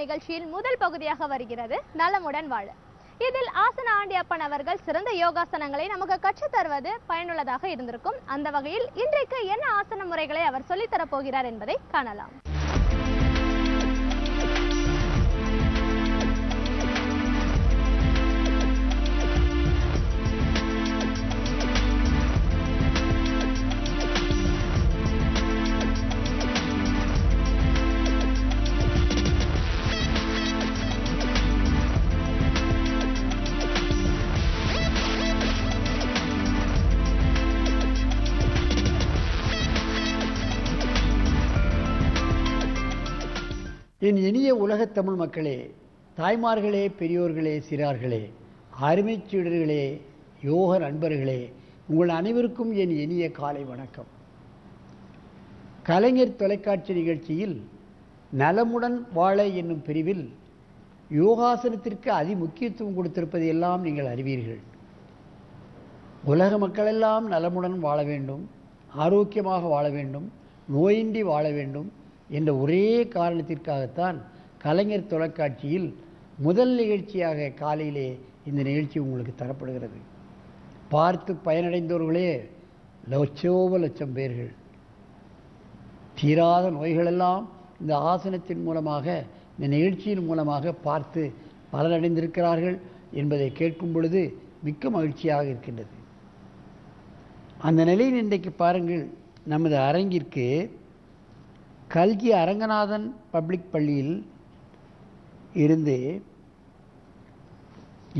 நிகழ்ச்சியில் முதல் பகுதியாக வருகிறது நலமுடன் வாழ. இதில் ஆசன ஆண்டியப்பன் அவர்கள் சிறந்த யோகாசனங்களை நமக்கு கற்றுத் தருவது பயனுள்ளதாக இருந்திருக்கும். அந்த வகையில் இன்றைக்கு என்ன ஆசன முறைகளை அவர் சொல்லித்தரப் போகிறார் என்பதை காணலாம். என் இனிய உலகத் தமிழ் மக்களே, தாய்மார்களே, பெரியோர்களே, சிறார்களே, அருமைச் சீடர்களே, யோக நண்பர்களே, உங்கள் அனைவருக்கும் என் இனிய காலை வணக்கம். கலைஞர் தொலைக்காட்சி நிகழ்ச்சியில் நலமுடன் வாழ என்னும் பிரிவில் யோகாசனத்திற்கு அதிமுக்கியத்துவம் கொடுத்திருப்பதை எல்லாம் நீங்கள் அறிவீர்கள். உலக மக்களெல்லாம் நலமுடன் வாழ வேண்டும், ஆரோக்கியமாக வாழ வேண்டும், நோயின்றி வாழ வேண்டும் என்ற ஒரே காரணத்திற்காகத்தான் கலைஞர் தொலைக்காட்சியில் முதல் நிகழ்ச்சியாக காலையிலே இந்த நிகழ்ச்சி உங்களுக்கு தரப்படுகிறது. பார்த்து பயனடைந்தவர்களே லட்சோப பேர்கள். தீராத நோய்களெல்லாம் இந்த ஆசனத்தின் மூலமாக, இந்த நிகழ்ச்சியின் மூலமாக பார்த்து பலனடைந்திருக்கிறார்கள் என்பதை கேட்கும் பொழுது மிக்க மகிழ்ச்சியாக இருக்கின்றது. அந்த நிலையில் இன்றைக்கு பாருங்கள், நமது அரங்கிற்கு கல்கி அரங்கநாதன் பப்ளிக் பள்ளியில் இருந்து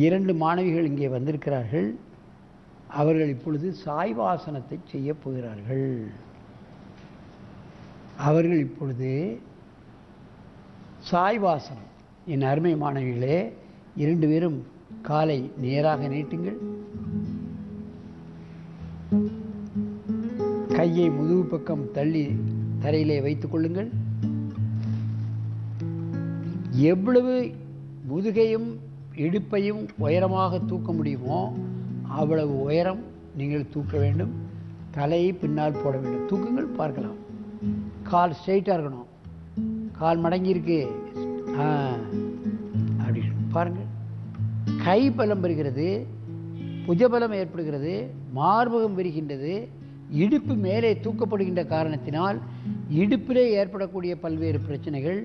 2 மாணவிகள் இங்கே வந்திருக்கிறார்கள். அவர்கள் இப்பொழுது சாய்வாசனத்தை செய்ய போகிறார்கள். அவர்கள் இப்பொழுது சாய்வாசனம். என் அருமை மாணவிகளே, 2 பேரும் காலை நேராக நீட்டுங்கள். கையை முதுகு பக்கம் தள்ளி தரையிலே வைத்துக் கொள்ளுங்கள். எவ்வளவு முதுகையும் இடுப்பையும் உயரமாக தூக்க முடியுமோ அவ்வளவு உயரம் நீங்கள் தூக்க வேண்டும். தலையை பின்னால் போட வேண்டும். தூக்குங்கள், பார்க்கலாம். கால் ஸ்ட்ரெயிட்டாக இருக்கணும். கால் மடங்கி இருக்கு, அப்படி பாருங்கள். கை பலம் பெறுகிறது, புஜபலம் ஏற்படுகிறது, மார்பகம் பெறுகின்றது. இடுப்பு மேலே தூக்கப்படுகின்ற காரணத்தினால் இடுப்பிலே ஏற்படக்கூடிய பல்வேறு பிரச்சனைகள்,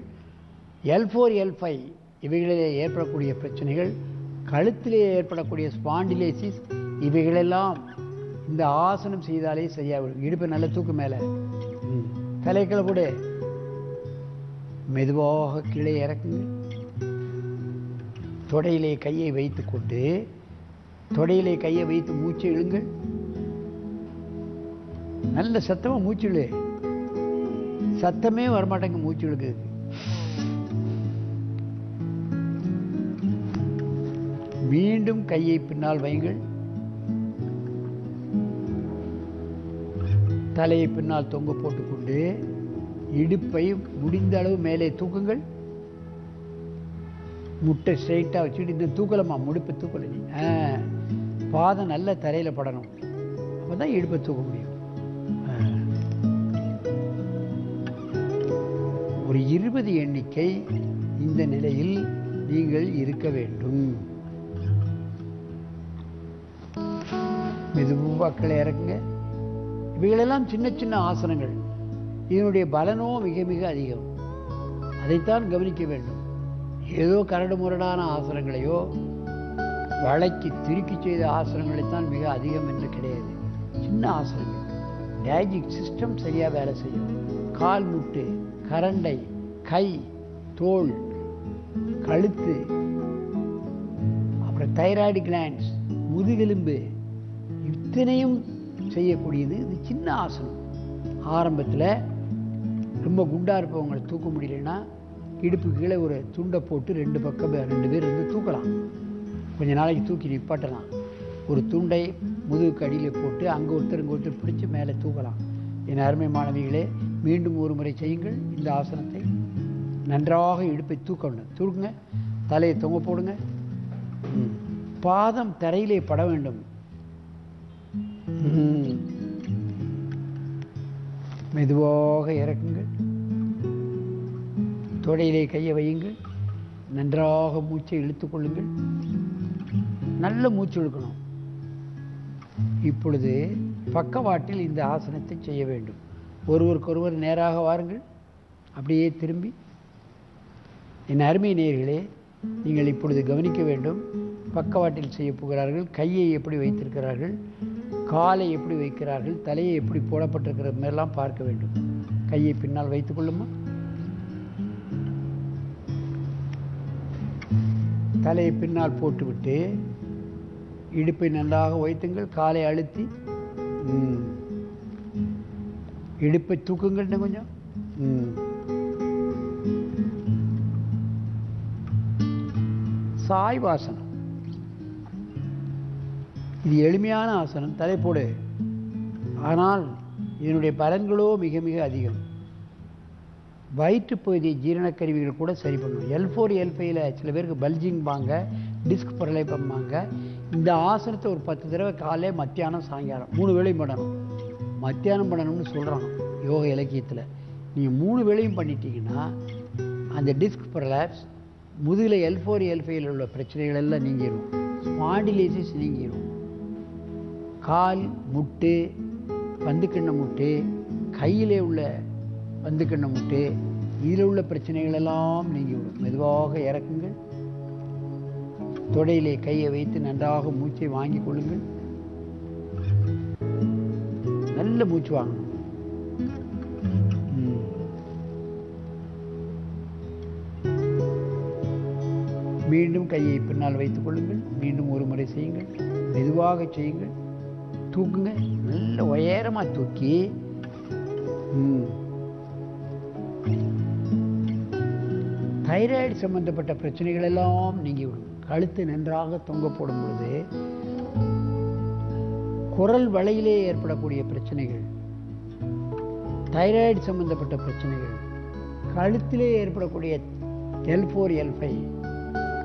L4 L5 இவைகளிலே ஏற்படக்கூடிய பிரச்சனைகள், கழுத்திலே ஏற்படக்கூடிய ஸ்பாண்டிலேசிஸ் இவைகளெல்லாம் இந்த ஆசனம் செய்தாலே சரியாகும். இடுப்பை நல்ல தூக்கு மேலே, தலைக்களை கூட மெதுவாக கீழே இறக்குங்க. தொடையிலே கையை வைத்து கொண்டு தொடையிலே கையை வைத்து மூச்சு இழுங்கள். நல்ல சத்தமாக மூச்சு இழு. சத்தமே வரமாட்டேங்க மூச்சு இழுக்குது. மீண்டும் கையை பின்னால் வையுங்கள். தலையை பின்னால் தொங்க போட்டுக்கொண்டு இடுப்பை முடிந்த அளவு மேலே தூக்குங்கள். முட்டை ஸ்ட்ரைட்டாக வச்சுட்டு இந்த தூக்கலம்மா, முடுப்பை தூக்கல. நீ பாதம் நல்ல தரையில் படணும். அப்போ தான் இடுப்பை தூக்க முடியும். ஒரு 20 எண்ணிக்கை இந்த நிலையில் நீங்கள் இருக்க வேண்டும். மெதுவாக்களை இறக்குங்க. இவைகளெல்லாம் சின்ன சின்ன ஆசனங்கள். இதனுடைய பலனோ மிக மிக அதிகம். அதைத்தான் கவனிக்க வேண்டும். ஏதோ கரடு முரடான ஆசனங்களையோ வளைக்கி திருக்கி செய்த ஆசனங்களைத்தான் மிக அதிகம் என்று கிடையாது. சின்ன ஆசனங்கள். டைஜஸ்டிவ் சிஸ்டம் சரியாக வேலை செய்யும். கால் முட்டு, கரண்டை, கை, தோள், கழுத்து, அப்புறம் தைராய்டு கிளாண்ட்ஸ், முதுகெலும்பு, இத்தனையும் செய்யக்கூடியது இது சின்ன ஆசனம். ஆரம்பத்தில் ரொம்ப குண்டாக இருப்பவங்களை தூக்க முடியலன்னா இடுப்பு கீழே ஒரு துண்டை போட்டு 2 பக்கம் 2 பேர் இருந்து தூக்கலாம். கொஞ்ச நாளைக்கு தூக்கி நிப்பாட்டலாம். ஒரு துண்டை முதுகுக்கு அடியில் போட்டு அங்கே ஒருத்தர் பிடிச்சி மேலே தூக்கலாம். என் அருமை மாணவிகளே, மீண்டும் ஒரு முறை செய்யுங்கள் இந்த ஆசனத்தை. நன்றாக இடுப்பை தூக்குங்க. தலையை தொங்க போடுங்க. பாதம் தரையிலே பட வேண்டும். மெதுவாக இறக்குங்கள். தொடையிலே கையை வையுங்கள். நன்றாக மூச்சை இழுத்துக் கொள்ளுங்கள். நல்ல மூச்சு இழுக்கணும். இப்பொழுது பக்கவாட்டில் இந்த ஆசனத்தை செய்ய வேண்டும். ஒருவருக்கொருவர் நேராக வாருங்கள். அப்படியே திரும்பி. என் அருமை நேயர்களே, நீங்கள் இப்பொழுது கவனிக்க வேண்டும். பக்கவாட்டில் செய்ய போகிறார்கள். கையை எப்படி வைத்திருக்கிறார்கள், காலை எப்படி வைக்கிறார்கள், தலையை எப்படி போடப்பட்டிருக்கிற மாதிரிலாம் பார்க்க வேண்டும். கையை பின்னால் வைத்துக் கொள்ளுமா. தலையை பின்னால் போட்டுவிட்டு இடுப்பை நன்றாக வைத்துங்கள். காலை அழுத்தி இடுப்பை தூக்குங்கள் கொஞ்சம். சாய்வாசனம். இது எளிமையான ஆசனம், தலை போடு. ஆனால் இதனுடைய பலன்களோ மிக மிக அதிகம். வயிற்று பகுதியை ஜீரணக்கருவிகள் கூட சரி பண்ணும். L4 L5 சில பேருக்கு பல்ஜிங்பாங்க, டிஸ்க் பரலைப்பாங்க. இந்த ஆசனத்தை ஒரு 10 தடவை காலை, மத்தியானம், சாயங்காலம் 3 வேளையும் பண்ணணும். மத்தியானம் பண்ணணும்னு சொல்கிறாங்க யோக இலக்கியத்தில். நீங்கள் 3 வேளையும் பண்ணிட்டீங்கன்னா அந்த டிஸ்க் பரலாப்ஸ், முதுகில் L4 L5 உள்ள பிரச்சனைகள் எல்லாம் நீங்கிடும். ஸ்பாண்டிலைசிஸ் நீங்கிடும். கால் முட்டு, பந்துக்கண்ண முட்டு, கையிலே உள்ள பந்துக்கண்ண முட்டு, இதில் உள்ள பிரச்சனைகள் எல்லாம் நீங்கிவிடும். மெதுவாக இறக்குங்கள். தொடையிலே கையை வைத்து நன்றாக மூச்சை வாங்கி கொள்ளுங்கள். நல்ல மூச்சு வாங்கணும். மீண்டும் கையை பின்னால் வைத்துக் கொள்ளுங்கள். மீண்டும் ஒரு முறை செய்யுங்கள். மெதுவாக செய்யுங்கள். தூக்குங்க. நல்ல உயரமா தூக்கி தைராய்டு சம்பந்தப்பட்ட பிரச்சனைகள் எல்லாம் நீங்கிவிடும். கழுத்து நன்றாக தொங்க போடும் பொழுது குரல் வளையிலே ஏற்படக்கூடிய பிரச்சனைகள், தைராய்டு சம்பந்தப்பட்ட பிரச்சனைகள், கழுத்திலே ஏற்படக்கூடிய L4 L5,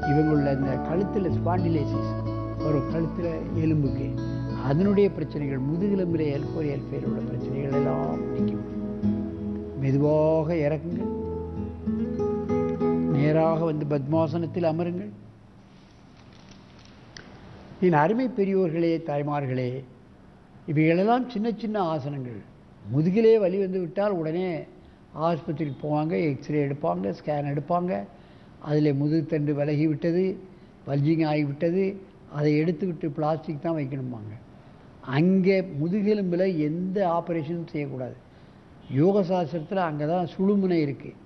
இவங்களுள்ள இந்த கழுத்தில் ஸ்பாண்டிலைசிஸ் ஒரு கழுத்தில் எலும்புக்கு அதனுடைய பிரச்சனைகள், முதுகெலும்பில் L4 L5 உள்ள பிரச்சனைகள் எல்லாம் நீக்கிவிடும். மெதுவாக இறக்குங்கள். நேராக வந்து பத்மாசனத்தில் அமருங்கள். என் அருமை பெரியோர்களே, தாய்மார்களே, இவைகளெல்லாம் சின்ன சின்ன ஆசனங்கள். முதுகிலே வலி வந்து விட்டால் உடனே ஆஸ்பத்திரிக்கு போவாங்க, எக்ஸ்ரே எடுப்பாங்க, ஸ்கேன் எடுப்பாங்க. அதில் முதுகுத்தண்டு விலகி விட்டது, பல்ஜிங் ஆகிவிட்டது, அதை எடுத்து விட்டு பிளாஸ்டிக் தான் வைக்கணுமாங்க. அங்கே முதுகெலும்பில் எந்த ஆப்ரேஷனும் செய்யக்கூடாது. யோக சாஸ்திரத்தில் அங்கே தான் சுழுமுனை இருக்குது.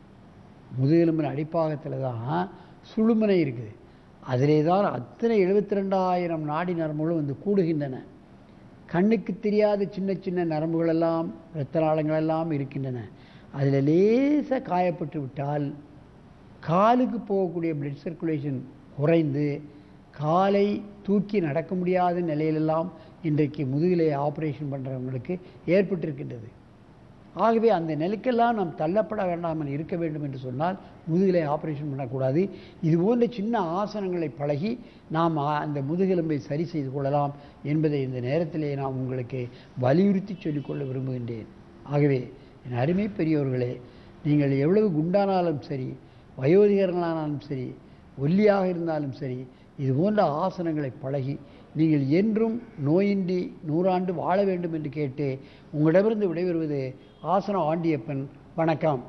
முதுகெலும்பின் அடிப்பாகத்தில் தான் சுழுமுனை இருக்குது. அதிலே தான் அத்தனை 72,000 நாடி நரம்புகளும் வந்து கூடுகின்றன. கண்ணுக்கு தெரியாத சின்ன சின்ன நரம்புகளெல்லாம், இரத்த நாளங்களெல்லாம் இருக்கின்றன. அதில் லேசாக காயப்பட்டு விட்டால் காலுக்கு போகக்கூடிய பிளட் சர்க்குலேஷன் குறைந்து காலை தூக்கி நடக்க முடியாத நிலையிலெல்லாம் இன்றைக்கு முதுகிலே ஆப்ரேஷன் பண்ணுறவங்களுக்கு ஏற்பட்டிருக்கின்றது. ஆகவே அந்த நிலைக்கெல்லாம் நாம் தள்ளப்பட வேண்டாமல் இருக்க வேண்டும் என்று சொன்னால் முதுகிலே ஆப்ரேஷன் பண்ணக்கூடாது. இது போன்ற சின்ன ஆசனங்களை பழகி நாம் அந்த முதுகெலும்பை சரி செய்து கொள்ளலாம் என்பதை இந்த நேரத்திலே நான் உங்களுக்கு வலியுறுத்தி சொல்லிக்கொள்ள விரும்புகின்றேன். ஆகவே என் அருமை பெரியோர்களே, நீங்கள் எவ்வளவு குண்டானாலும் சரி, வயோதிகர்களானாலும் சரி, ஒல்லியாக இருந்தாலும் சரி, இது போன்ற ஆசனங்களை பழகி நீங்கள் என்றும் நோயின்றி 100 ஆண்டு வாழ வேண்டும் என்று கேட்டு உங்களிடமிருந்து விடைபெறுவது ஆசன ஆண்டியப்பன். வணக்கம்.